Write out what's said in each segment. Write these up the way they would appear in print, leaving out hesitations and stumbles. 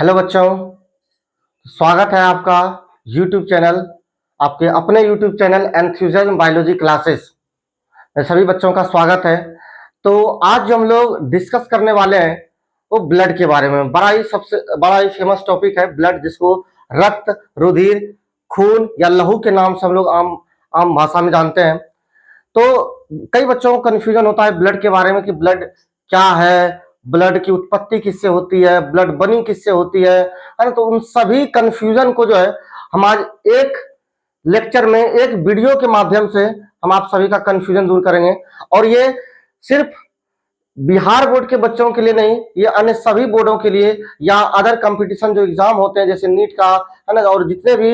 Hello बच्चों, स्वागत है आपका यूट्यूब चैनल, आपके अपने YouTube channel enthusiasm biology classes में सभी बच्चों का स्वागत है। तो आज जो हम लोग डिस्कस करने वाले हैं वो ब्लड के बारे में। बड़ा ही फेमस टॉपिक है ब्लड, जिसको रक्त, रुधिर, खून या लहू के नाम से हम लोग आम आम भाषा में जानते हैं। तो कई बच्चों को कंफ्यूजन होता है ब्लड के बारे में कि ब्लड क्या है, ब्लड की उत्पत्ति किससे होती है, ब्लड बनी किससे होती है ना। तो उन सभी कंफ्यूजन को जो है हम आज एक लेक्चर में, एक वीडियो के माध्यम से हम आप सभी का कंफ्यूजन दूर करेंगे। और ये सिर्फ बिहार बोर्ड के बच्चों के लिए नहीं, ये अन्य सभी बोर्डों के लिए या अदर कंपटीशन जो एग्जाम होते हैं जैसे नीट का है ना, और जितने भी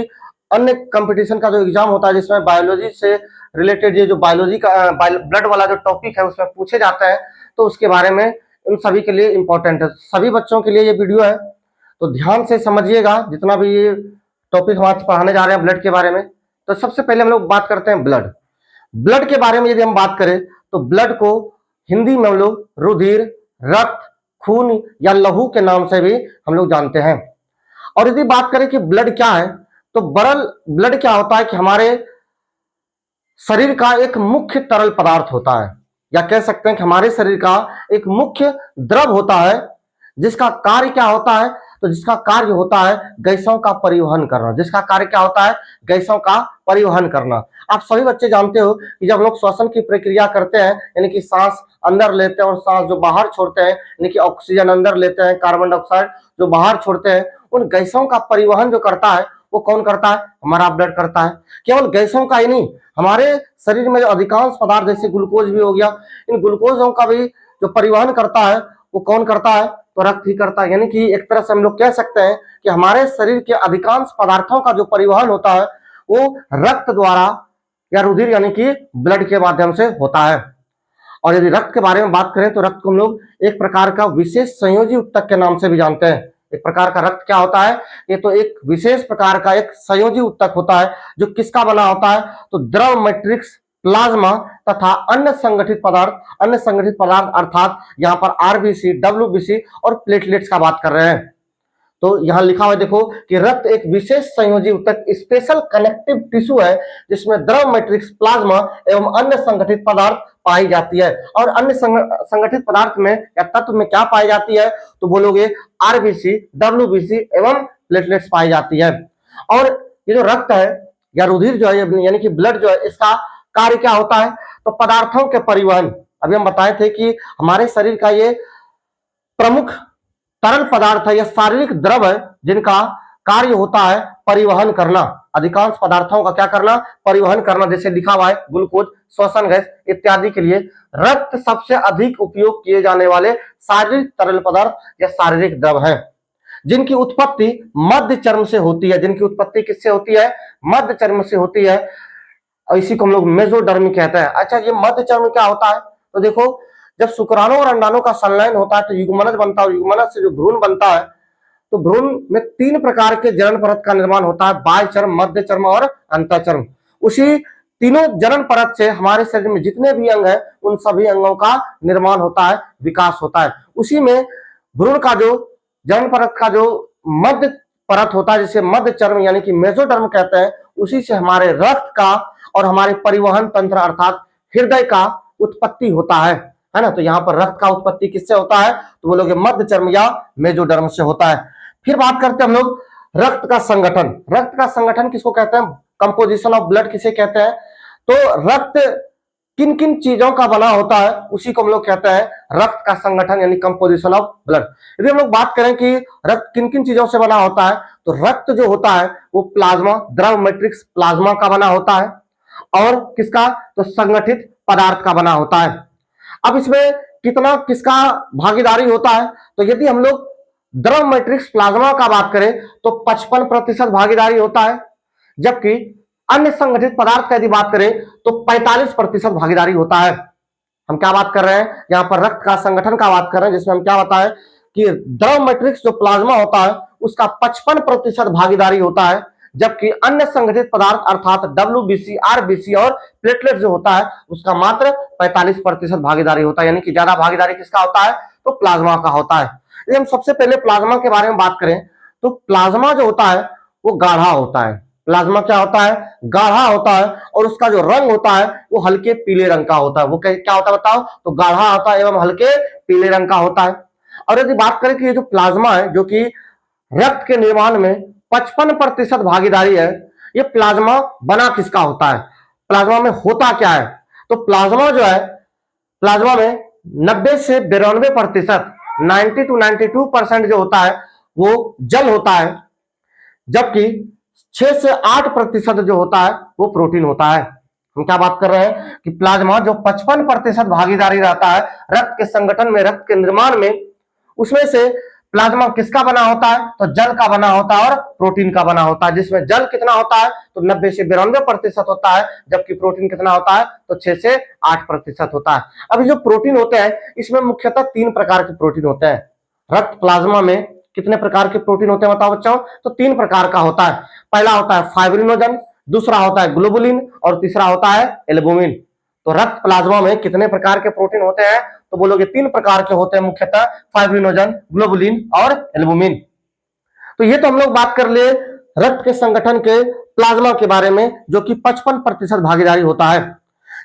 अन्य कंपटीशन का जो एग्जाम होता है जिसमें बायोलॉजी से रिलेटेड ये जो बायोलॉजी का ब्लड वाला जो टॉपिक है उसमें पूछे जाता है, तो उसके बारे में इन सभी के लिए इंपॉर्टेंट है। सभी बच्चों के लिए ये वीडियो है, तो ध्यान से समझिएगा जितना भी ये टॉपिक हम आज पढ़ाने जा रहे हैं ब्लड के बारे में। तो सबसे पहले हम लोग बात करते हैं ब्लड। ब्लड के बारे में यदि हम बात करें तो ब्लड को हिंदी में हम लोग रुधिर, रक्त, खून या लहू के नाम से भी हम लोग जानते हैं। और यदि बात करें कि ब्लड क्या है, तो ब्लड क्या होता है कि हमारे शरीर का एक मुख्य तरल पदार्थ होता है, या कह सकते हैं कि हमारे शरीर का एक मुख्य द्रव होता है, जिसका कार्य क्या होता है, तो जिसका कार्य होता है गैसों का परिवहन करना। जिसका कार्य क्या होता है, गैसों का परिवहन करना। आप सभी बच्चे जानते हो कि जब लोग श्वसन की प्रक्रिया करते हैं, यानी कि सांस अंदर लेते हैं और सांस जो बाहर छोड़ते हैं, यानी कि ऑक्सीजन अंदर लेते हैं, कार्बन डाइऑक्साइड जो बाहर छोड़ते हैं, उन गैसों का परिवहन जो करता है वो कौन करता है, हमारा ब्लड करता है। केवल गैसों का ही नहीं, हमारे शरीर में जो अधिकांश पदार्थ जैसे ग्लूकोज भी हो गया, इन ग्लूकोजों का भी जो परिवहन करता है वो कौन करता है, तो रक्त ही करता है। यानी कि एक तरह से हम लोग कह सकते हैं कि हमारे शरीर के अधिकांश पदार्थों का जो परिवहन होता है वो रक्त द्वारा या रुधिर यानी कि ब्लड के माध्यम से होता है। और यदि रक्त के बारे में बात करें तो रक्त को हम लोग एक प्रकार का विशेष संयोजी उत्तक के नाम से भी जानते हैं। एक प्रकार का रक्त क्या होता है, ये तो एक विशेष प्रकार का एक संयोजी उत्तक होता है जो किसका बना होता है, तो द्रव मैट्रिक्स, प्लाज्मा तथा अन्य संगठित पदार्थ अर्थात यहाँ पर आरबीसी, डब्ल्यूबीसी और प्लेटलेट्स का बात कर रहे हैं। तो यहां लिखा हुआ देखो कि रक्त एक विशेष संयोजी उत्तक स्पेशल कनेक्टिव टिश्यू है जिसमें द्रव मैट्रिक्स, प्लाज्मा एवं अन्य संगठित पदार्थ पाई जाती है। और अन्य संगठित पदार्थ में या तत्व में क्या पाई जाती है, तो बोलोगे आरबीसी, डब्ल्यूबीसी एवं प्लेटलेट्स पाई जाती है। और ये जो रक्त है या रुधिर जो है यानी कि ब्लड जो है, इसका कार्य क्या होता है, तो पदार्थों के परिवहन। अभी हम बताए थे कि हमारे शरीर का ये प्रमुख तरल पदार्थ है या शारीरिक द्रव है जिनका कार्य होता है परिवहन करना, अधिकांश पदार्थों का क्या करना, परिवहन करना। जैसे लिखा हुआ है ग्लूकोज, श्वसन गैस इत्यादि के लिए रक्त सबसे अधिक उपयोग किए जाने वाले शारीरिक तरल पदार्थ या शारीरिक द्रव है, जिनकी उत्पत्ति मध्य चर्म से होती है। जिनकी उत्पत्ति किससे होती है, मध्य चर्म से होती है, और इसी को हम लोग मेसोडर्मी कहते हैं। अच्छा, ये मध्य चर्म क्या होता है, तो देखो जब शुक्राणु और अंडाणु का संलयन होता है तो युग्मनज बनता है, युग्मनज से जो भ्रूण बनता है, तो भ्रूण में 3 प्रकार के जनन परत का निर्माण होता है, बाह्य चर्म, मध्य चर्म और अंतःचर्म। उसी तीनों जनन परत से हमारे शरीर में जितने भी अंग हैं उन सभी अंगों का निर्माण होता है, विकास होता है। उसी में भ्रूण का जो जनन परत का जो मध्य परत होता है जिसे मध्य चर्म यानी कि मेसोडर्म कहते हैं, उसी से हमारे रक्त का और हमारे परिवहन तंत्र अर्थात हृदय का उत्पत्ति होता है ना। तो यहाँ पर रक्त का उत्पत्ति किससे होता है, तो बोलोगे मध्य चर्म या मेसोडर्म से होता है। फिर बात करते हैं हम लोग रक्त का संगठन। रक्त का संगठन किसको कहते हैं, कंपोजिशन ऑफ ब्लड किसे कहते हैं, तो रक्त किन किन चीजों का बना होता है उसी को हम लोग कहते हैं रक्त का संगठन यानी कंपोजिशन ऑफ ब्लड। यदि हम लोग बात करें कि रक्त किन किन चीजों से बना होता है, तो रक्त जो होता है वो प्लाज्मा, द्रव मैट्रिक्स प्लाज्मा का बना होता है, और किसका, तो संगठित पदार्थ का बना होता है। अब इसमें किसका भागीदारी होता है, तो यदि हम लोग द्रव मैट्रिक्स प्लाज्मा का बात करें तो 55% भागीदारी होता है, जबकि अन्य संगठित पदार्थ का यदि बात करें तो 45% भागीदारी होता है। हम क्या बात कर रहे हैं, यहां पर रक्त का संगठन का बात कर रहे हैं, जिसमें हम क्या बताएं कि द्रव मैट्रिक्स जो प्लाज्मा होता है उसका 55% भागीदारी होता है, जबकि अन्य संगठित पदार्थ अर्थात डब्ल्यूबीसी, आरबीसी और प्लेटलेट जो होता है उसका मात्र 45% भागीदारी होता है। यानी कि ज्यादा भागीदारी किसका होता है, तो प्लाज्मा का होता है। यदि हम सबसे पहले प्लाज्मा के बारे में बात करें तो प्लाज्मा जो होता है वो गाढ़ा होता है। प्लाज्मा क्या होता है? गाढ़ा होता है, और उसका जो रंग होता है वो हल्के पीले रंग का होता है। वो क्या होता है बताओ? तो गाढ़ा होता है एवं हल्के पीले रंग का होता है। और यदि बात करें कि ये जो प्लाज्मा है जो कि रक्त के निर्माण में 55% भागीदारी है, ये प्लाज्मा बना किसका होता है? प्लाज्मा में होता क्या है? तो प्लाज्मा जो है, प्लाज्मा में 90 से 92%, 90 to 92% जो होता है वो जल होता है, जबकि 6 से 8% जो होता है वो प्रोटीन होता है। हम क्या बात कर रहे हैं कि प्लाज्मा जो 55% भागीदारी रहता है रक्त के संगठन में, रक्त के निर्माण में, उसमें से प्लाज्मा किसका बना होता है? तो जल का बना होता है और प्रोटीन का बना होता है, जिसमें जल कितना होता है? तो 90 से 92% होता है, जबकि प्रोटीन कितना होता है? तो 6 से 8% होता है। अभी जो प्रोटीन होते हैं इसमें मुख्यतः 3 प्रकार के प्रोटीन होते हैं। रक्त प्लाज्मा में कितने प्रकार के प्रोटीन होते हैं बताओ बच्चों? तो 3 प्रकार का होता है। पहला होता है फाइब्रिनोजन, दूसरा होता है ग्लोबुलिन, और तीसरा होता है एल्बुमिन। तो रक्त प्लाज्मा में कितने प्रकार के प्रोटीन होते हैं? तो बोलोगे 3 प्रकार के होते हैं मुख्यतः, फाइब्रिनोजन, ग्लोबुलिन और एल्बुमिन। तो ये तो हम लोग बात कर लिए रक्त के संगठन के प्लाज्मा के बारे में, जो कि 55% भागीदारी होता है।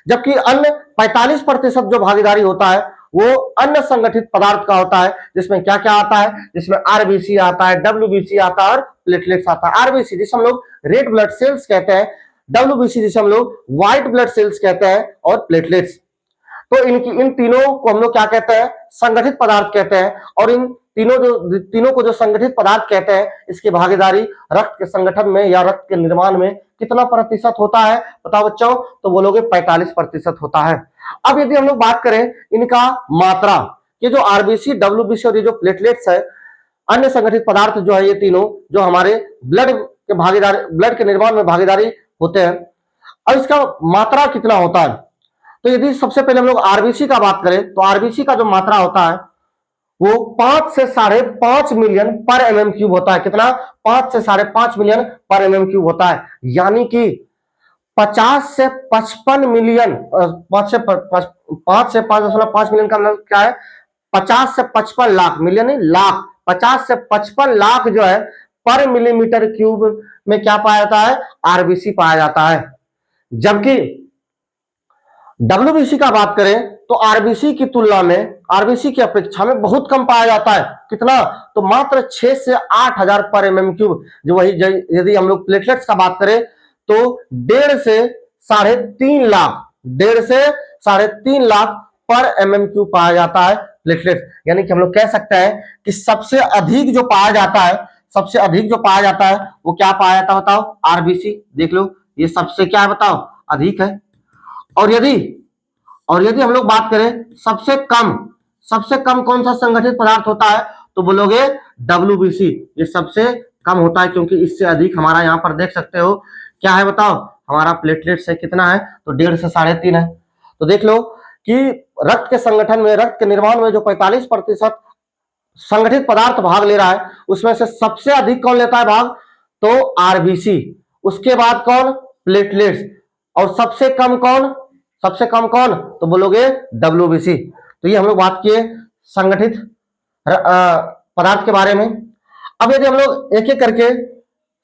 जबकि अन्य 45% जो भागीदारी होता है वो अन्य संगठित पदार्थ का होता है, जिसमें क्या क्या आता है? जिसमें आरबीसी आता है, डब्ल्यूबीसी आता है और प्लेटलेट्स आता है। आरबीसी जिसे हम लोग रेड ब्लड सेल्स कहते हैं, डब्ल्यूबीसी जिसे हम लोग व्हाइट ब्लड सेल्स कहते हैं, और प्लेटलेट्स। तो इन तीनों को हम लोग क्या कहते हैं? संगठित पदार्थ कहते हैं। और इन तीनों को जो संगठित पदार्थ कहते हैं, इसकी भागीदारी रक्त के संगठन में या रक्त के निर्माण में कितना प्रतिशत होता है बताओ बच्चों? तो बोलोगे 45% होता है। अब यदि हम लोग बात करें इनका मात्रा, ये जो आरबीसी, डब्ल्यूबीसी और ये जो प्लेटलेट्स है, अन्य संगठित पदार्थ जो है, ये तीनों जो हमारे ब्लड के निर्माण में भागीदारी होते हैं, और इसका मात्रा कितना होता है? तो यदि सबसे पहले हम लोग आरबीसी का बात करें तो आरबीसी का जो मात्रा होता है वो 5 से 5.5 मिलियन पर एमएम क्यूब होता है। कितना? 5 से 5.5 मिलियन पर एमएम क्यूब होता है। यानी कि 50 से 55 मिलियन, 5 से 5.5 मिलियन का मतलब क्या है? 50 से 55 लाख, मिलियन नहीं लाख, 50 से 55 लाख जो है पर मिलीमीटर क्यूब में क्या पाया जाता है? आरबीसी पाया जाता है। जबकि डब्ल्यूबीसी का बात करें तो आरबीसी की तुलना में, आरबीसी की अपेक्षा में बहुत कम पाया जाता है। कितना? तो मात्र 6 से 8,000 पर एमएम क्यूब। जो वही यदि हम लोग प्लेटलेट्स का बात करें तो 1.5 से 3.5 लाख, 1.5 से 3.5 लाख पर एमएम क्यूब पाया जाता है प्लेटलेट्स। यानी कि हम लोग कह सकते हैं कि सबसे अधिक जो पाया जाता है, सबसे अधिक जो पाया जाता है वो क्या पाया जाता है बताओ? आरबीसी। देख लो, ये सबसे क्या है बताओ? अधिक है। और यदि हम लोग बात करें सबसे कम कौन सा संगठित पदार्थ होता है? तो बोलोगे डब्ल्यूबीसी। ये सबसे कम होता है, क्योंकि इससे अधिक हमारा यहाँ पर देख सकते हो क्या है बताओ? हमारा प्लेटलेट्स है कितना है? तो 1.5 से 3.5 है। तो देख लो कि रक्त के संगठन में, रक्त के निर्माण में जो 45% संगठित पदार्थ भाग ले रहा है, उसमें से सबसे अधिक कौन लेता है भाग? तो आरबीसी। उसके बाद कौन? प्लेटलेट्स। और सबसे कम कौन? तो बोलोगे डब्ल्यूबीसी। तो ये हम लोग बात किए संगठित पदार्थ के बारे में। अब यदि हम लोग एक एक करके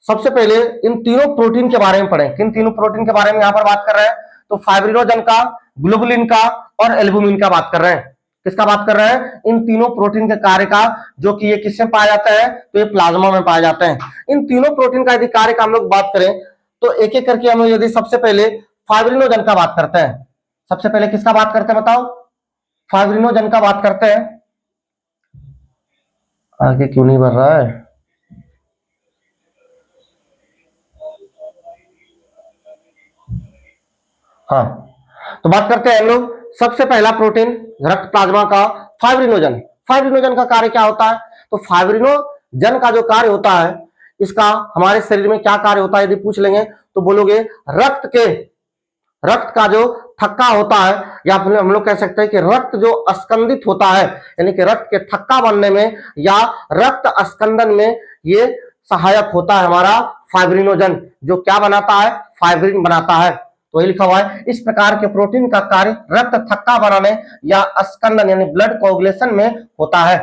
सबसे पहले इन तीनों प्रोटीन के बारे में पढ़ें। किन तीनों प्रोटीन के बारे में यहां पर बात कर रहे हैं? तो फाइब्रिनोजन का, ग्लोबुलिन का और एल्बुमिन का बात कर रहे हैं। किसका बात कर रहे हैं? इन तीनों प्रोटीन के कार्य का, जो कि ये किसमें पाया जाता है? तो ये प्लाज्मा में पाया जाते हैं। इन तीनों प्रोटीन का यदि कार्य का हम लोग बात करें तो एक एक करके हम लोग यदि सबसे पहले फाइब्रिनोजन का बात करते हैं। सबसे पहले किसका बात करते हैं बताओ? फाइब्रिनोजन का बात करते हैं। आगे क्यों नहीं बढ़ रहा है? हाँ, तो बात करते हैं हम लोग सबसे पहला प्रोटीन रक्त प्लाज्मा का, फाइब्रिनोजन। फाइब्रिनोजन का कार्य क्या होता है? तो फाइब्रिनोजन का जो कार्य होता है, इसका हमारे शरीर में क्या कार्य होता है यदि पूछ लेंगे तो बोलोगे रक्त का जो थक्का होता है, या फिर हम लोग कह सकते हैं कि रक्त जो अस्कंदित होता है, यानी कि रक्त के थक्का बनने में या रक्त अस्कंदन में ये सहायक होता है हमारा फाइब्रिनोजन, जो क्या बनाता है? फाइब्रिन बनाता है। तो ये लिखा हुआ है, इस प्रकार के प्रोटीन का कार्य रक्त थक्का बनाने या अस्कंदन यानी ब्लड कोगुलेशन में होता है।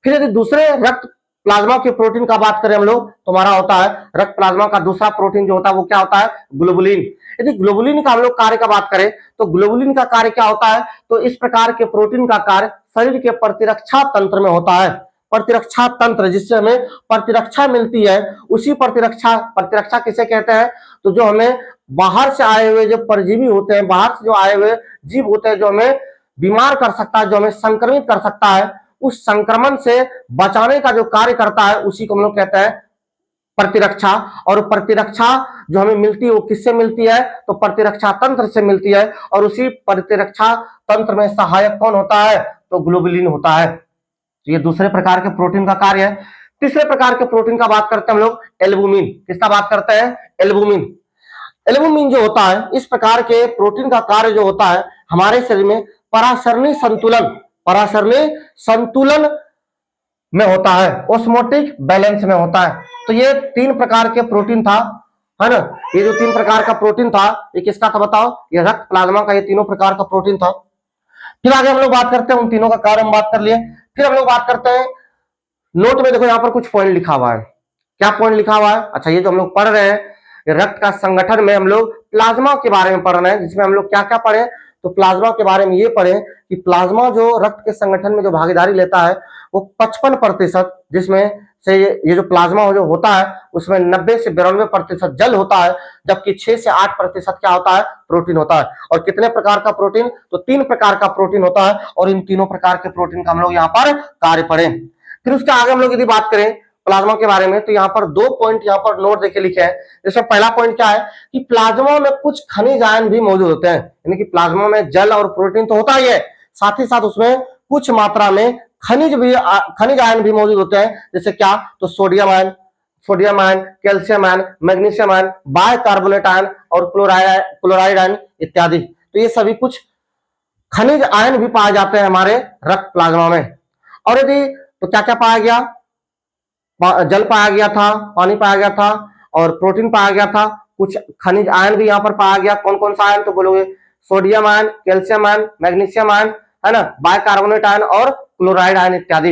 फिर यदि दूसरे रक्त प्लाज्मा के प्रोटीन का बात करें हम लोग तो हमारा होता है रक्त प्लाज्मा का दूसरा प्रोटीन जो होता है वो क्या होता है, ग्लोबुलिन। यदि ग्लोबुलिन का हम लोग कार्य का बात करें तो ग्लोबुलिन का कार्य क्या होता है, तो इस प्रकार के प्रोटीन का कार्य शरीर के प्रतिरक्षा तंत्र में होता है। प्रतिरक्षा तंत्र, जिससे हमें प्रतिरक्षा मिलती है, उसी प्रतिरक्षा किसे कहते हैं, तो जो हमें बाहर से आए हुए जो परजीवी होते हैं, बाहर से जो आए हुए जीव होते हैं, जो हमें बीमार कर सकता है, जो हमें संक्रमित कर सकता है, उस संक्रमण से बचाने का जो कार्य करता है उसी को हम लोग कहते हैं प्रतिरक्षा। और प्रतिरक्षा जो हमें मिलती है वो किससे मिलती है, तो प्रतिरक्षा तंत्र से मिलती है। और उसी प्रतिरक्षा तंत्र में सहायक कौन होता है, तो ग्लोबुलिन होता है। तो ये दूसरे प्रकार के प्रोटीन का कार्य है। तीसरे प्रकार के प्रोटीन का बात करते हैं हम लोग एल्बुमिन। किसका बात करते हैं, एल्बुमिन। एल्बुमिन जो होता है, इस प्रकार के प्रोटीन का कार्य जो होता है हमारे शरीर में पराशरणीय संतुलन में होता है, ऑस्मोटिक बैलेंस में होता है। तो ये तीन प्रकार के प्रोटीन था, है ना। ये जो तीन प्रकार का प्रोटीन था ये किसका था बताओ, ये रक्त प्लाज्मा का, ये तीनों प्रकार का प्रोटीन था। फिर आगे हम लोग बात करते हैं, उन तीनों का कार्य हम बात कर लिए। फिर हम लोग बात करते हैं, नोट में देखो यहाँ पर कुछ पॉइंट लिखा हुआ है। क्या पॉइंट लिखा हुआ है, अच्छा ये जो हम लोग पढ़ रहे हैं रक्त का संगठन में हम लोग प्लाज्मा के बारे में पढ़ रहे हैं, जिसमें हम लोग क्या क्या पढ़े, तो प्लाज्मा के बारे में ये पढ़े कि प्लाज्मा जो रक्त के संगठन में जो भागीदारी लेता है वो 55%, जिसमें से ये जो प्लाज्मा जो होता है उसमें 90 से 92% जल होता है, जबकि 6 से 8% क्या होता है, प्रोटीन होता है। और कितने प्रकार का प्रोटीन, तो 3 प्रकार का प्रोटीन होता है। और इन तीनों प्रकार के प्रोटीन का हम लोग यहाँ पर कार्य पढ़े। फिर उसके आगे हम लोग यदि बात करें प्लाज्मा के बारे में, तो यहाँ पर 2 पॉइंट यहाँ पर नोट देखे लिखे हैं। इसमें पहला पॉइंट क्या है कि प्लाज्मा में कुछ खनिज आयन भी मौजूद होते हैं, यानी कि प्लाज्मा में जल और प्रोटीन तो होता ही है, साथ ही साथ उसमें कुछ मात्रा में खनिज आयन भी मौजूद होते हैं। जैसे क्या, तो sodium ion, calcium ion, magnesium ion, bicarbonate ion और क्लोराइड आयन इत्यादि। तो ये सभी कुछ खनिज आयन भी पाए जाते हैं हमारे रक्त प्लाज्मा में। और यदि तो क्या क्या पाया गया, जल पाया गया था, पानी पाया गया था और प्रोटीन पाया गया था, कुछ खनिज आयन भी यहाँ पर पाया गया। कौन कौन सा आयन, तो बोलोगे sodium ion, calcium ion, magnesium ion, है ना, बाइकार्बोनेट आयन और क्लोराइड आयन इत्यादि।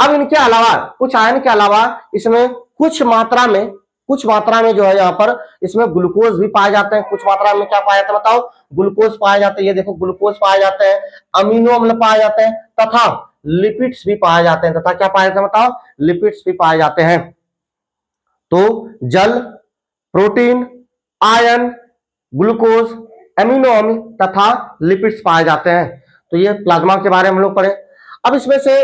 अब इनके अलावा, कुछ आयन के अलावा इसमें कुछ मात्रा में जो है यहाँ पर इसमें ग्लूकोज भी पाए जाते हैं। कुछ मात्रा में क्या पाया जाता है बताओ, ग्लूकोज पाए जाते हैं। ये देखो ग्लूकोज पाए जाते हैं, अमीनो अम्ल पाए जाते हैं तथा लिपिड्स भी पाए जाते हैं। तथा क्या पाए जाते हैं बताओ, लिपिड्स भी पाए जाते हैं। तो जल, प्रोटीन, आयन, ग्लूकोज, एमिनो अम्ल तथा लिपिड्स पाए जाते हैं। तो ये प्लाज्मा के बारे में हम लोग पढ़े। अब इसमें से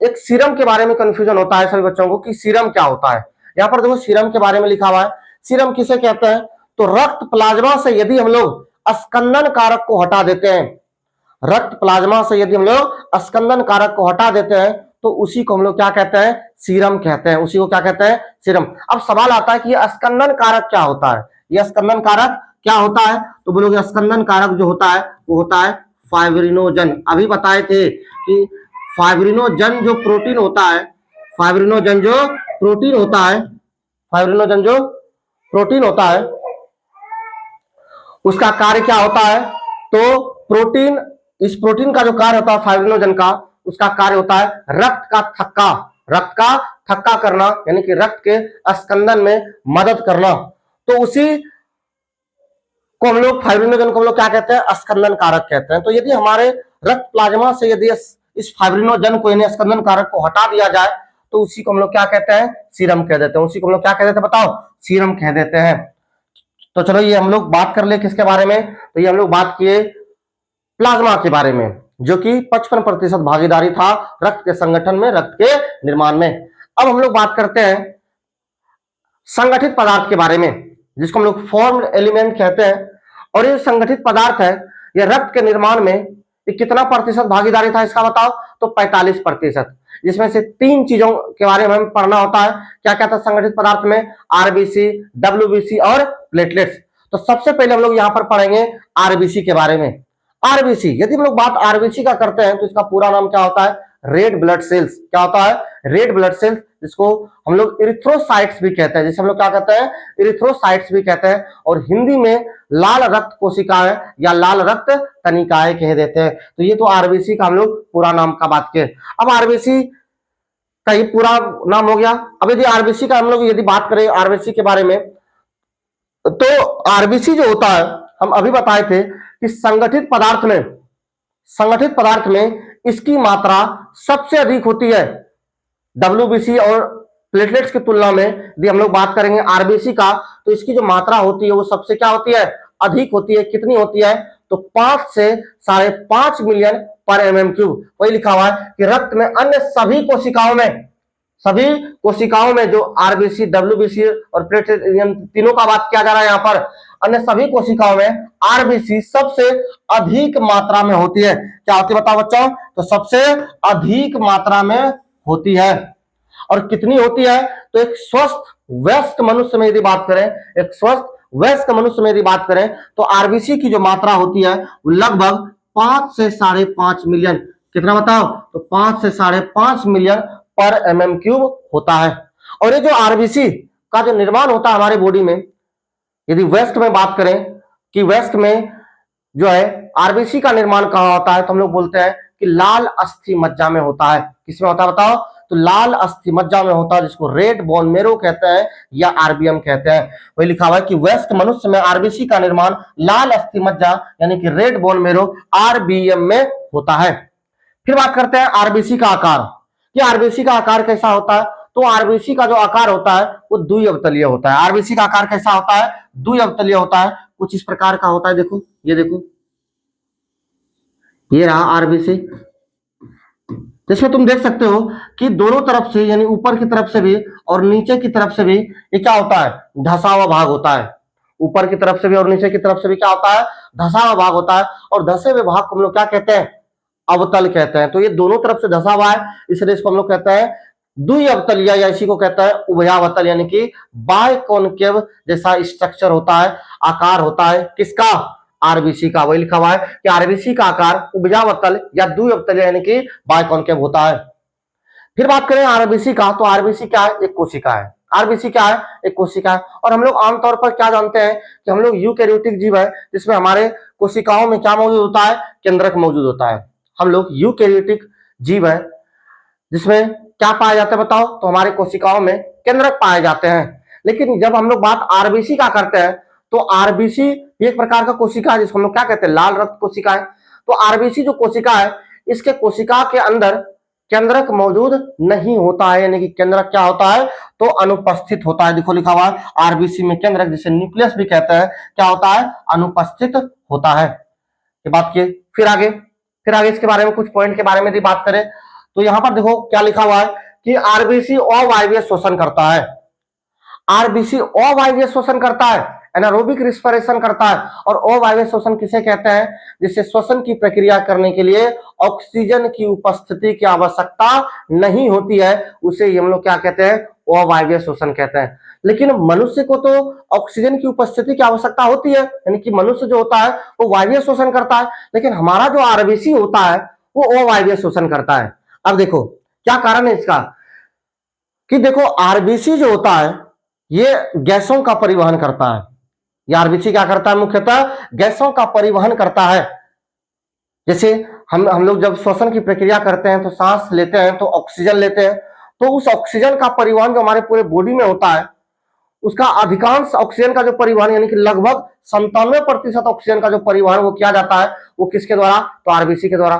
एक सीरम के बारे में कंफ्यूजन होता है सभी बच्चों को कि सीरम क्या होता है। यहाँ पर देखो सीरम के बारे में लिखा हुआ है। सीरम किसे कहते हैं, तो रक्त प्लाज्मा से यदि हम लोग स्कंदन कारक को हटा देते हैं, रक्त प्लाज्मा से यदि हम लोग स्कंदन कारक को हटा देते हैं तो उसी को हम लोग क्या कहते हैं, सीरम कहते हैं। उसी को क्या कहते हैं, सीरम। अब सवाल आता है कि ये स्कंदन कारक क्या होता है, ये स्कंदन कारक क्या होता है, तो बोलोगे स्कंदन कारक जो होता है वो होता है फाइब्रिनोजन। अभी बताए थे कि फाइब्रिनोजन जो प्रोटीन होता है, फाइब्रिनोजन जो प्रोटीन होता है उसका कार्य क्या होता है, तो प्रोटीन, इस प्रोटीन का जो कार्य होता है फाइब्रिनोजन का, उसका कार्य होता है रक्त का थक्का करना, यानी कि रक्त के स्कंदन में मदद करना। तो उसी को हम लोग, फाइब्रिनोजन को हम लोग क्या कहते हैं, स्कंदन कारक कहते हैं। तो यदि हमारे रक्त प्लाज्मा से यदि इस फाइब्रिनोजन को, यानी स्कंदन कारक को हटा दिया जाए तो उसी को हम लोग क्या कहते हैं, सीरम कह देते हैं। उसी को हम लोग क्या कह देते हैं बताओ, सीरम कह देते हैं। तो चलो ये हम लोग बात कर ले किसके बारे में, तो ये हम लोग बात किए प्लाज्मा के बारे में, जो कि 55% भागीदारी था रक्त के संगठन में, रक्त के निर्माण में। अब हम लोग बात करते हैं संगठित पदार्थ के बारे में, जिसको हम लोग फॉर्म्ड एलिमेंट कहते हैं। और ये संगठित पदार्थ है, ये रक्त के निर्माण में कितना प्रतिशत भागीदारी था इसका बताओ, तो 45%। जिसमें से 3 चीजों के बारे में हमें पढ़ना होता है। क्या क्या था संगठित पदार्थ में, आरबीसी, डब्ल्यूबीसी और प्लेटलेट्स। तो सबसे पहले हम लोग यहाँ पर पढ़ेंगे आरबीसी के बारे में। आरबीसी, यदि हम लोग बात आरबीसी का करते हैं तो इसका पूरा नाम क्या होता है, रेड ब्लड सेल्स। क्या होता है, रेड ब्लड सेल्स, जिसको हम लोग इरिथ्रोसाइट्स भी कहते हैं, जिसे हम लोग क्या कहते हैं, इरिथ्रोसाइट्स भी कहते हैं। और हिंदी में लाल रक्त कोशिकाएं या लाल रक्त तनिकाएं कह देते हैं। तो ये तो आरबीसी का हम लोग पूरा नाम का बात किए। अब आरबीसी का ये पूरा नाम हो गया। अब यदि आरबीसी का हम लोग यदि बात करें आरबीसी के बारे में, तो आरबीसी जो होता है हम अभी बताए थे कि संगठित पदार्थ में इसकी मात्रा सबसे अधिक होती है डब्ल्यूबीसी और प्लेटलेट्स की तुलना में। यदि हम लोग बात करेंगे आरबीसी का, तो इसकी जो मात्रा होती है वो सबसे क्या होती है, अधिक होती है। कितनी होती है, तो 5 से 5.5 मिलियन पर एमएम क्यूब। वही लिखा हुआ है कि रक्त में अन्य सभी कोशिकाओं में जो आरबीसी, डब्ल्यूबीसी और प्लेटलेट तीनों का बात किया जा रहा है यहाँ पर, अन्य सभी कोशिकाओं में आरबीसी सबसे अधिक मात्रा में होती है। क्या होती है बताओ बच्चों, तो सबसे अधिक मात्रा में होती है। और कितनी होती है, तो एक स्वस्थ वयस्क मनुष्य में यदि बात करें, तो आरबीसी की जो मात्रा होती है वो लगभग 5 से 5.5 मिलियन, कितना बताओ, तो 5 से 5.5 मिलियन पर एमएम क्यूब होता है। और ये जो आरबीसी का जो निर्माण होता है हमारे बॉडी में, यदि वयस्क में बात करें कि वयस्क में जो है आरबीसी का निर्माण कहां होता है, तो हम लोग बोलते हैं कि लाल अस्थि मज्जा में होता है। किसमें होता है बताओ, तो लाल अस्थि मज्जा में होता है, जिसको रेड बोन मेरो कहते हैं या आरबीएम कहते हैं। वही लिखा हुआ है कि वयस्क मनुष्य में आरबीसी का निर्माण लाल अस्थि मज्जा यानी कि रेड बोन मेरो आरबीएम में होता है। फिर बात करते हैं आरबीसी का आकार, कि आरबीसी का आकार कैसा होता है। तो आरबीसी का जो आकार होता है वो द्विअवतलीय होता है। आरबीसी का आकार कैसा होता है, द्विअवतलीय होता है। कुछ इस प्रकार का होता है, देखो ये देखो, ये रहा आरबीसी। इसमें तुम देख सकते हो कि दोनों तरफ से, यानी ऊपर की तरफ से भी और नीचे की तरफ से भी ये क्या होता है, धसा हुआ भाग होता है। ऊपर की तरफ से भी और नीचे की तरफ से भी क्या होता है, धसा हुआ भाग होता है। और धसे हुए भाग को हम लोग क्या कहते हैं, अवतल कहते हैं। तो ये दोनों तरफ से धसा हुआ है, इसलिए इसको हम लोग कहते हैं द्विअवतलीय, या इसी को कहते हैं उभयावतल, यानी कि बायकॉन्केव जैसा स्ट्रक्चर होता है, आकार होता है किसका, आरबीसी का। वही लिखा हुआ है कि आरबीसी का आकार उभयावतल या द्विअवतलीय यानी कि बायकॉन्केव होता है। फिर बात करें आरबीसी का, तो आरबीसी क्या है, एक कोशिका है। आरबीसी क्या है, एक कोशिका है। और हम लोग आमतौर पर क्या जानते हैं कि हम लोग यूकैरियोटिक जीव है, जिसमें हमारे कोशिकाओं में क्या मौजूद होता है, केंद्रक मौजूद होता है। हम लोग यूकैरियोटिक जीव है जिसमें क्या पाया जाता है बताओ, तो हमारे कोशिकाओं में केंद्रक पाए जाते हैं। लेकिन जब हम लोग बात आरबीसी का करते हैं, तो आरबीसी एक प्रकार का कोशिका है जिसको हम लोग क्या कहते हैं, लाल रक्त कोशिका है। तो आरबीसी जो कोशिका है, इसके कोशिका के अंदर केंद्रक मौजूद नहीं होता है, यानी कि केंद्रक क्या होता है, तो अनुपस्थित होता है। देखो लिखा हुआ है आरबीसी में केंद्रक, जिसे न्यूक्लियस भी कहते हैं, क्या होता है, अनुपस्थित होता है। ये बात की। फिर आगे इसके बारे में कुछ पॉइंट के बारे में भी बात करें, तो यहां पर देखो क्या लिखा हुआ है कि आरबीसी अवायवीय शोषण करता है। आरबीसी अवायवीय शोषण करता है, एनारोबिक रिस्पिरेशन करता है। और अवायवीय शोषण किसे कहते हैं, जिससे श्वसन की प्रक्रिया करने के लिए ऑक्सीजन की उपस्थिति की आवश्यकता नहीं होती है, उसे हम लोग क्या कहते हैं, अवायवीय शोषण कहते हैं। लेकिन मनुष्य को तो ऑक्सीजन की उपस्थिति की आवश्यकता होती है, यानी कि मनुष्य जो होता है वो वायवीय शोषण करता है। लेकिन हमारा जो आरबीसी होता है वो अवायवीय शोषण करता है। अब देखो क्या कारण है इसका, कि देखो आरबीसी जो होता है ये गैसों का परिवहन करता है। ये आरबीसी क्या करता है, मुख्यतः गैसों का परिवहन करता है। जैसे हम लोग जब श्वसन की प्रक्रिया करते हैं तो सांस लेते हैं तो ऑक्सीजन लेते हैं, तो उस ऑक्सीजन का परिवहन जो हमारे पूरे बॉडी में होता है, उसका अधिकांश ऑक्सीजन का जो परिवहन यानी कि लगभग 97% ऑक्सीजन का जो परिवहन वो किया जाता है, वो किसके द्वारा, तो आरबीसी के द्वारा।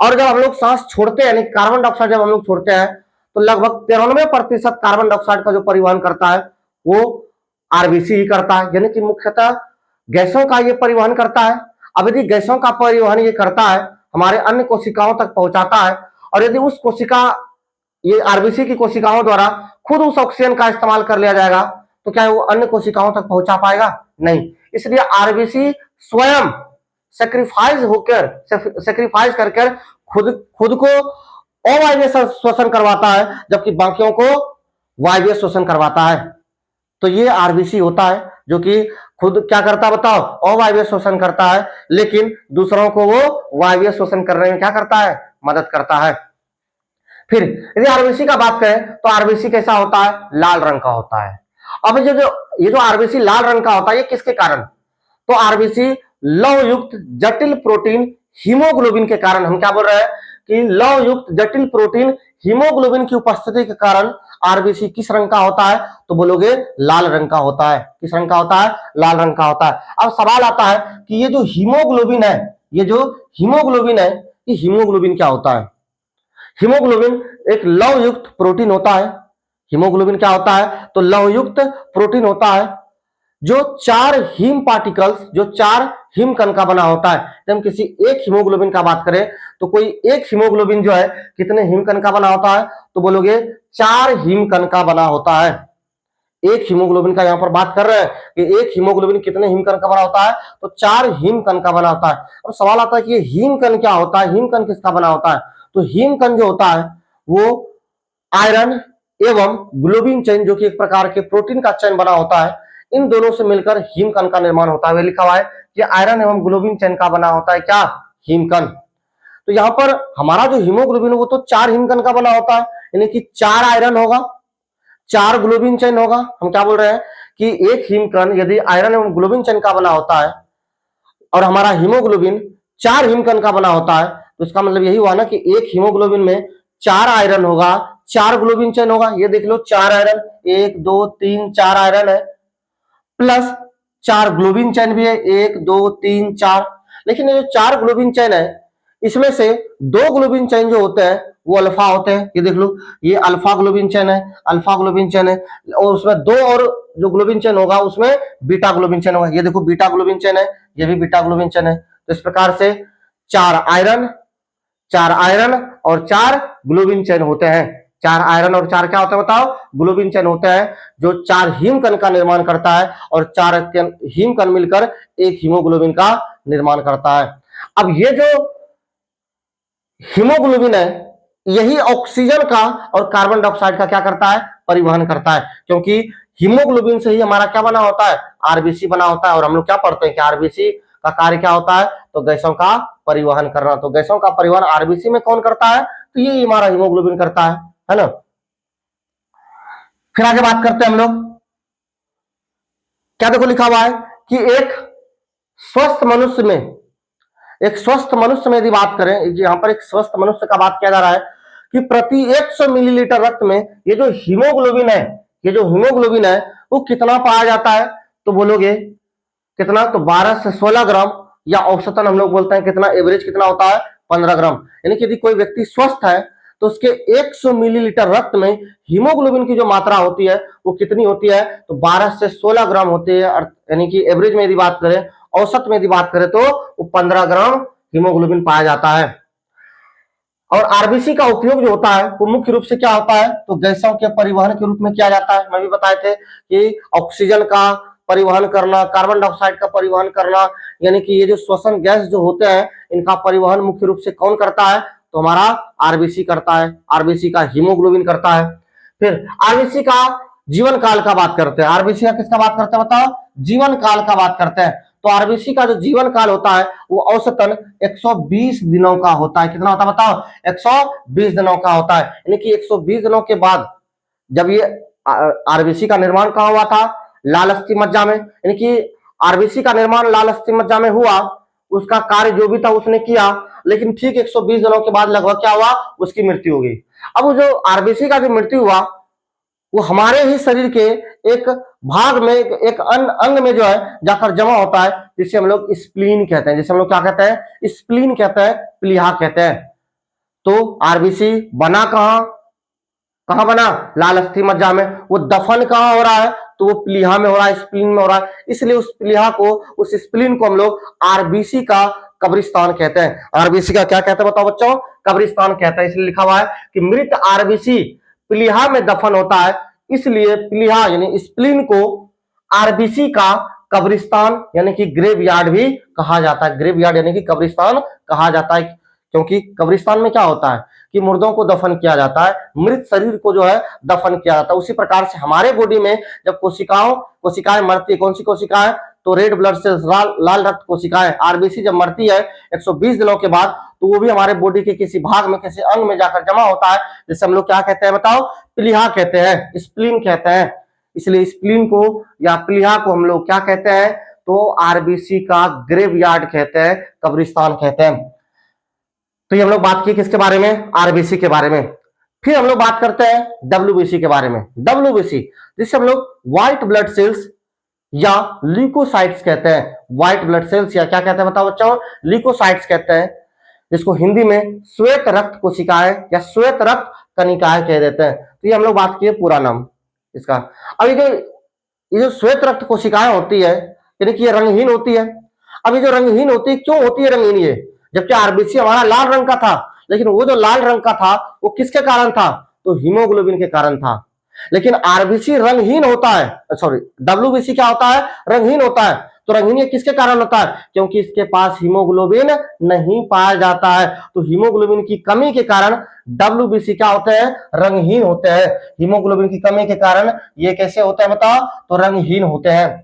और जब हम लोग सांस छोड़ते हैं, यानी कार्बन डाइऑक्साइड जब हम लोग छोड़ते हैं, तो लगभग 93% कार्बन डाइऑक्साइड का जो परिवहन करता है वो आरबीसी ही करता है, यानी कि मुख्यतः गैसों का ये परिवहन करता है। अब यदि गैसों का परिवहन ये करता है, हमारे अन्य कोशिकाओं तक पहुंचाता है, और यदि उस कोशिका, ये आरबीसी की कोशिकाओं द्वारा खुद उस ऑक्सीजन का इस्तेमाल कर लिया जाएगा, तो क्या वो अन्य कोशिकाओं तक पहुंचा पाएगा, नहीं। इसलिए आरबीसी स्वयं सेक्रीफाइस करके खुद को अवायवीय श्वसन करवाता है, जबकि बाकियों को वायवीय श्वसन करवाता है। तो ये आरबीसी होता है जो कि खुद क्या करता है बताओ, अवायवीय शोषण करता है, लेकिन दूसरों को वो वायवीय शोषण करने में क्या करता है, मदद करता है। फिर यदि आरबीसी का बात करें तो आरबीसी कैसा होता है, लाल रंग का होता है। अब ये जो आरबीसी लाल रंग का होता है, ये किसके कारण, तो आरबीसी लौह युक्त जटिल प्रोटीन हीमोग्लोबिन के कारण, हम क्या बोल रहे हैं कि लौह युक्त जटिल प्रोटीन हीमोग्लोबिन की उपस्थिति के कारण आरबीसी किस रंग का होता है, तो बोलोगे लाल रंग का होता है। किस रंग का होता है, लाल रंग का होता है। अब सवाल आता है कि ये जो हीमोग्लोबिन है, ये जो हीमोग्लोबिन है, ये हीमोग्लोबिन क्या होता है। हीमोग्लोबिन एक लवयुक्त युक्त प्रोटीन होता है। हीमोग्लोबिन क्या होता है, तो लवयुक्त प्रोटीन होता है जो 4 हीम पार्टिकल्स, जो 4 हिम कण का बना होता है। जब हम किसी एक हीमोग्लोबिन का बात करें तो कोई एक हीमोग्लोबिन जो है कितने हिम कण का बना होता है, तो बोलोगे 4 हिम कण का बना होता है। एक हीमोग्लोबिन का यहां पर बात कर रहे हैं कि एक हीमोग्लोबिन कितने हिमकण का बना होता है, तो 4 हिमकण का बना होता है। अब सवाल आता है कि ये हिमकण क्या होता है, हिमकण किसका बना होता है, तो हिमकण जो होता है वो आयरन एवं ग्लोबिन चेन, जो कि एक प्रकार के प्रोटीन का चेन बना होता है, इन दोनों से मिलकर हिमकण का निर्माण होता है। लिखा हुआ है कि आयरन एवं ग्लोबिन चेन का बना होता है क्या, हिमकण। तो यहां पर हमारा जो हीमोग्लोबिन है वो तो 4 हिमकण का बना होता है, यानी कि 4 आयरन होगा, 4 ग्लोबिन चेन होगा। हम क्या बोल रहे हैं कि एक हिमकण यदि आयरन एवं ग्लोबिन चेन का बना होता है और हमारा हीमोग्लोबिन 4 हिमकण का बना होता है, तो इसका मतलब यही हुआ ना कि एक हीमोग्लोबिन में 4 आयरन होगा, 4 ग्लोबिन चेन होगा। ये देख लो 4 आयरन, 1 2 3 4 आयरन है, प्लस 4 ग्लोबिन चेन भी है, 1 2 3 4। लेकिन ये जो 4 ग्लोबिन चेन है इसमें से 2 ग्लोबिन चेन जो होते हैं वो अल्फा होते हैं। ये देख लो, ये अल्फा ग्लोबिन चेन है, अल्फा ग्लोबिन चेन है, और उसमें 2 और जो ग्लोबिन चेन होगा उसमें बीटा ग्लोबिन चेन होगा। ये देखो बीटा ग्लोबिन चेन है, ये भी बीटा ग्लोबिन चेन है। तो इस प्रकार से 4 आयरन, 4 आयरन और 4 ग्लोबिन चेन होते हैं। 4 आयरन और 4 क्या होता है बताओ, ग्लोबिन चेन होते हैं, जो 4 हिमकण का निर्माण करता है और 4 हिमकण मिलकर एक हीमोग्लोबिन का निर्माण करता है। अब ये जो हीमोग्लोबिन है यही ऑक्सीजन का और कार्बन डाइऑक्साइड का क्या करता है, परिवहन करता है। क्योंकि हीमोग्लोबिन से ही हमारा क्या बना होता है, आरबीसी बना होता है। और हम लोग क्या पढ़ते हैं कि आरबीसी का कार्य क्या होता है, तो गैसों का परिवहन करना। तो गैसों का परिवहन आरबीसी में कौन करता है, तो ये हमारा हीमोग्लोबिन करता है ना। फिर आगे बात करते हैं हम लोग, क्या देखो लिखा हुआ है कि एक स्वस्थ मनुष्य में, एक स्वस्थ मनुष्य में यदि बात करें, यहां पर एक स्वस्थ मनुष्य का बात किया जा रहा है कि प्रति 100 मिलीलीटर रक्त में ये जो हीमोग्लोबिन है, ये जो हीमोग्लोबिन है वो कितना पाया जाता है, तो बोलोगे कितना, तो 12 से 16 ग्राम, या औसतन हम लोग बोलते हैं कितना, एवरेज कितना होता है, 15 ग्राम। यानी कि यदि कोई व्यक्ति स्वस्थ है तो उसके 100 मिलीलीटर रक्त में हीमोग्लोबिन की जो मात्रा होती है वो कितनी होती है, तो 12 से 16 ग्राम होती है। यानी कि एवरेज में यदि बात करें, औसत में यदि बात करें तो वो 15 ग्राम हीमोग्लोबिन पाया जाता है। और आरबीसी का उपयोग जो होता है वो मुख्य रूप से क्या होता है, तो गैसों के परिवहन के रूप में किया जाता है। मैं भी बताए थे कि ऑक्सीजन का परिवहन करना, कार्बन डाइऑक्साइड का परिवहन करना, यानी कि ये जो श्वसन गैस जो होते हैं इनका परिवहन मुख्य रूप से कौन करता है, तो हमारा आरबीसी करता है, आरबीसी का हीमोग्लोबिन करता है। फिर आरबीसी का जीवन काल का बात करते हैं, आरबीसी का किसका बात करते हैं बताओ, जीवन काल का बात करते हैं। तो आरबीसी का जो जीवन काल होता है वो औसतन 120 दिनों का होता है। कितना होता है बताओ, 120 दिनों का होता है। यानी कि 120 दिनों के बाद, जब ये आरबीसी का निर्माण कहाँ हुआ था, लाल अस्थि मज्जा में, यानी कि आरबीसी का निर्माण लाल अस्थि मज्जा में हुआ, उसका कार्य जो भी था उसने किया, लेकिन ठीक 120 दिनों के बाद लगभग क्या हुआ, उसकी मृत्यु हो गई। अब जो आरबीसी का जो मृत्यु हुआ वो हमारे ही शरीर के एक भाग में, एक अंग में जो है जाकर जमा होता है, जिसे हम लोग स्प्लीन कहते हैं। जिसे हम लोग क्या कहते हैं, स्प्लीन कहते हैं, प्लीहा कहते हैं। तो आरबीसी बना कहां, कहां बना, लाल अस्थि मज्जा में। वो दफन कहां हो रहा है, तो वो प्लीहा में हो रहा है, स्प्लीन में हो रहा है। इसलिए उस प्लीहा को, उस स्प्लीन को हम लोग आरबीसी का कब्रिस्तान कहते हैं। आरबीसी का क्या कहते हैं बताओ बच्चों, कब्रिस्तान कहते हैं। इसलिए लिखा हुआ है कि मृत आरबीसी प्लीहा में दफन होता है, इसलिए प्लीहा यानी स्प्लीन को आरबीसी का कब्रिस्तान यानी कि ग्रेवयार्ड भी कहा जाता है। ग्रेवयार्ड यानी कि कब्रिस्तान कहा जाता है, क्योंकि कब्रिस्तान में क्या होता है कि मुर्दों को दफन किया जाता है, मृत शरीर को जो है दफन किया जाता है। उसी प्रकार से हमारे बॉडी में जब कोशिकाएं मरती है, कौन सी कोशिकाएं, तो रेड ब्लड सेल्स, लाल रक्त कोशिकाएं, आरबीसी जब मरती है 120 दिनों के बाद, तो वो भी हमारे बॉडी के किसी भाग में, किसी अंग में जाकर जमा होता है, जिसे हम लोग क्या कहते हैं बताओ, प्लीहा कहते हैं, स्प्लीन कहते हैं। इसलिए स्प्लीन को या प्लीहा को हम लोग क्या कहते हैं, तो आरबीसी का ग्रेवयार्ड कहते हैं, कब्रिस्तान कहते हैं। तो ये हम लोग बात की किसके बारे में, आरबीसी के बारे में। फिर हम लोग बात करते हैं डब्ल्यूबीसी के बारे में। डब्ल्यूबीसी जिसे हम लोग व्हाइट ब्लड सेल्स या ल्यूकोसाइट्स कहते हैं। व्हाइट ब्लड सेल्स या क्या कहते हैं बताओ बच्चों, ल्यूकोसाइट्स कहते हैं, जिसको हिंदी में श्वेत रक्त कोशिकाएं या श्वेत रक्त कणिकाएं कह देते हैं। तो ये हम लोग बात किए पूरा नाम इसका। अब ये जो श्वेत रक्त कोशिकाएं होती है, यानी कि ये रंगहीन होती है। अब ये जो रंगहीन होती है, क्यों होती है रंगहीन ये, जबकि आरबीसी हमारा लाल रंग का था, लेकिन वो जो लाल रंग का था वो किसके कारण था, तो हीमोग्लोबिन के कारण था। लेकिन आरबीसी रंगहीन होता है, सॉरी डब्ल्यूबीसी क्या होता है, रंगहीन होता है। तो रंगहीन ये किसके कारण होता है, क्योंकि इसके पास हीमोग्लोबिन नहीं पाया जाता है। तो हीमोग्लोबिन की कमी के कारण डब्ल्यूबीसी क्या होते हैं, रंगहीन होते हैं। हीमोग्लोबिन की कमी के कारण ये कैसे होते हैं बताओ, तो रंगहीन होते हैं।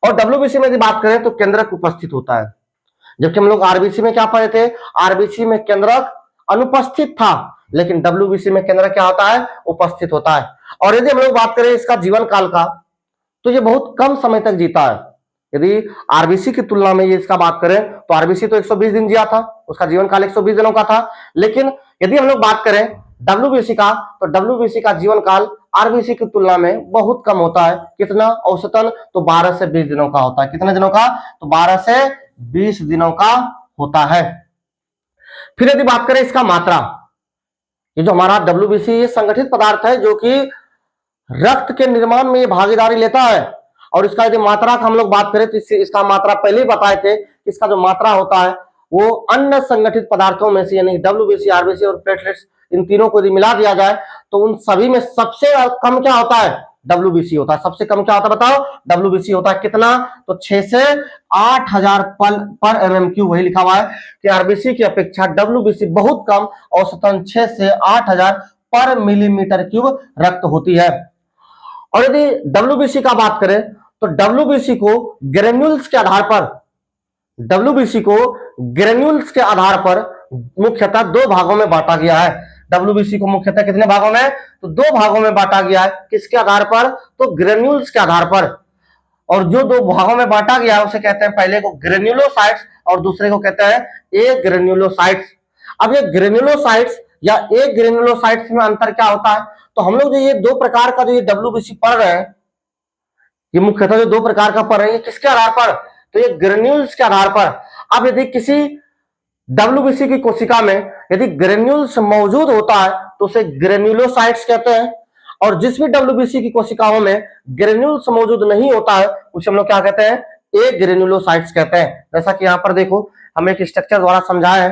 और डब्ल्यूबीसी में यदि बात करें तो केंद्रक उपस्थित होता है, जबकि हम लोग आरबीसी में क्या पढ़े थे, आरबीसी में केंद्रक अनुपस्थित था, लेकिन डब्ल्यूबीसी में केंद्रक क्या होता है, उपस्थित होता है। और यदि हम लोग बात करें इसका जीवन काल का, तो ये बहुत कम समय तक जीता है। यदि आरबीसी की तुलना में ये इसका बात करें तो आरबीसी तो 120 दिन जिया था, उसका जीवन काल 120 दिनों का था। लेकिन यदि हम लोग बात करें डब्ल्यूबीसी का, तो डब्ल्यूबीसी का जीवन काल आरबीसी की तुलना में बहुत कम होता है। कितना, औसतन तो 12 से 20 दिनों का होता है। कितने दिनों का, तो 12 से 20 दिनों का होता है। फिर यदि बात करें इसका मात्रा, ये जो हमारा डब्ल्यूबीसी ये संगठित पदार्थ है जो कि रक्त के निर्माण में ये भागीदारी लेता है। और इसका यदि मात्रा का हम लोग बात करें तो इसका मात्रा पहले ही बताए थे, इसका जो मात्रा होता है वो अन्य संगठित पदार्थों में से, यानी डब्ल्यूबीसी, आरबीसी और प्लेटलेट्स, इन तीनों को यदि मिला दिया जाए तो उन सभी में सबसे कम क्या होता है, डब्ल्यूबीसी होता है। सबसे कम क्या होता है बताओ, डब्ल्यूबीसी होता है। कितना, तो 6 से 8000 पर एमएमक्यू, वही लिखा हुआ है कि आरबीसी की अपेक्षा डब्ल्यूबीसी बहुत कम, औसतन 6 से 8000 पर मिलीमीटर क्यूब रक्त होती है। और यदि डब्ल्यूबीसी का बात करें तो डब्ल्यूबीसी को ग्रेन्यूल्स के आधार पर, डब्ल्यूबीसी को ग्रेन्यूल्स के आधार पर मुख्यतः दो भागों में बांटा गया है। डब्ल्यूबीसी को मुख्यतः कितने भागों में, तो दो भागों में बांटा गया है। किसके आधार पर, तो ग्रेन्यूल्स के आधार पर। और जो दो भागों में बांटा गया है उसे कहते हैं, पहले को ग्रेन्युलोसाइट्स और दूसरे को कहते हैं ए ग्रेन्युलोसाइट्स। अब ये ग्रेन्युलोसाइट्स या ए ग्रेन्युलोसाइट्स में अंतर क्या होता है, तो हम लोग जो ये दो प्रकार का जो ये डब्ल्यूबीसी पढ़ रहे हैं, ये मुख्यतः जो दो प्रकार का पढ़ रहे हैं, किसके आधार पर, तो ये ग्रेन्यूल्स के आधार पर। अब यदि किसी डब्ल्यूबीसी की कोशिका में यदि ग्रेन्यूल्स मौजूद होता है तो उसे ग्रेन्युलोसाइट्स कहते हैं। और जिस भी डब्ल्यूबीसी की कोशिकाओं में ग्रेन्यूल्स मौजूद नहीं होता है उसे हम लोग क्या कहते हैं, ए ग्रेन्युलोसाइट्स कहते हैं। जैसा कि यहाँ पर देखो हमें एक स्ट्रक्चर द्वारा समझाया है।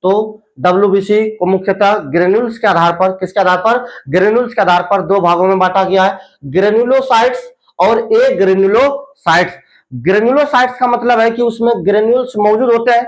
तो डब्ल्यूबीसी को मुख्यतः ग्रेन्यूल्स के आधार पर, किसके आधार पर, ग्रेन्यूल्स के आधार पर दो भागों में बांटा गया है, ग्रेन्युलोसाइट्स और ए ग्रेन्युलोसाइट्स। ग्रेन्युलोसाइट्स का मतलब है कि उसमें ग्रेन्यूल्स मौजूद होते हैं,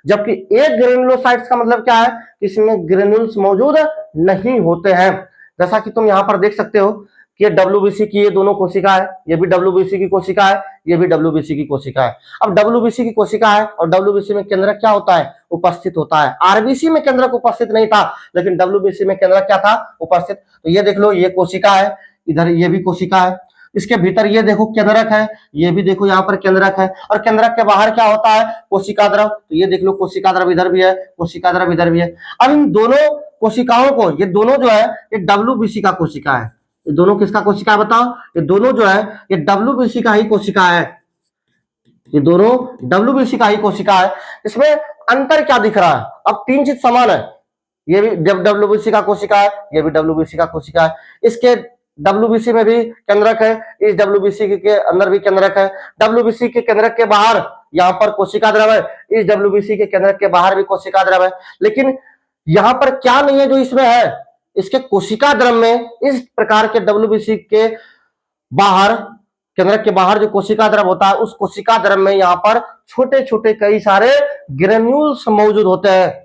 जबकि ए ग्रेन्युलोसाइट्स का मतलब क्या है, इसमें ग्रेन्यूल्स मौजूद नहीं होते हैं। जैसा कि तुम यहाँ पर देख सकते हो कि ये डब्ल्यूबीसी की ये दोनों कोशिका है, ये भी डब्ल्यूबीसी की कोशिका है, ये भी डब्ल्यूबीसी की कोशिका है। अब डब्ल्यूबीसी की कोशिका है और डब्ल्यूबीसी में केंद्रक क्या होता है, उपस्थित होता है। आरबीसी में केंद्रक उपस्थित नहीं था, लेकिन डब्ल्यूबीसी में केंद्रक क्या था, उपस्थित। तो ये देख लो, ये कोशिका है, इधर ये भी कोशिका है, इसके भीतर ये देखो केंद्रक है, ये भी देखो यहाँ पर केंद्रक है। और केंद्रक के बाहर क्या होता है, कोशिका द्रव। तो ये देख लो कोशिका द्रव इधर भी है, कोशिका द्रव इधर भी है। अब इन दोनों कोशिकाओं को, ये दोनों जो है ये डब्ल्यूबीसी का कोशिका है। ये दोनों किसका कोशिका है बताओ, ये दोनों जो है ये डब्ल्यूबीसी का ही कोशिका है। ये दोनों डब्ल्यूबीसी का ही कोशिका है। इसमें अंतर क्या दिख रहा है, अब तीन चीज समान है। ये भी डब्ल्यूबीसी का कोशिका है, ये भी डब्ल्यूबीसी का कोशिका है। इसके डब्ल्यूबीसी में भी केंद्रक है, इस डब्ल्यूबीसी के अंदर भी केंद्रक है। डब्ल्यूबीसी के केंद्रक के बाहर यहाँ पर कोशिका द्रव है, इस डब्ल्यूबीसी के केंद्रक के बाहर भी कोशिका द्रव है। लेकिन यहाँ पर क्या नहीं है जो इसमें है, इसके कोशिका द्रव में इस प्रकार के डब्ल्यूबीसी के बाहर, केंद्रक के बाहर जो कोशिका द्रव होता है, उस कोशिका द्रव में यहाँ पर छोटे छोटे कई सारे ग्रेन्यूल्स मौजूद होते हैं।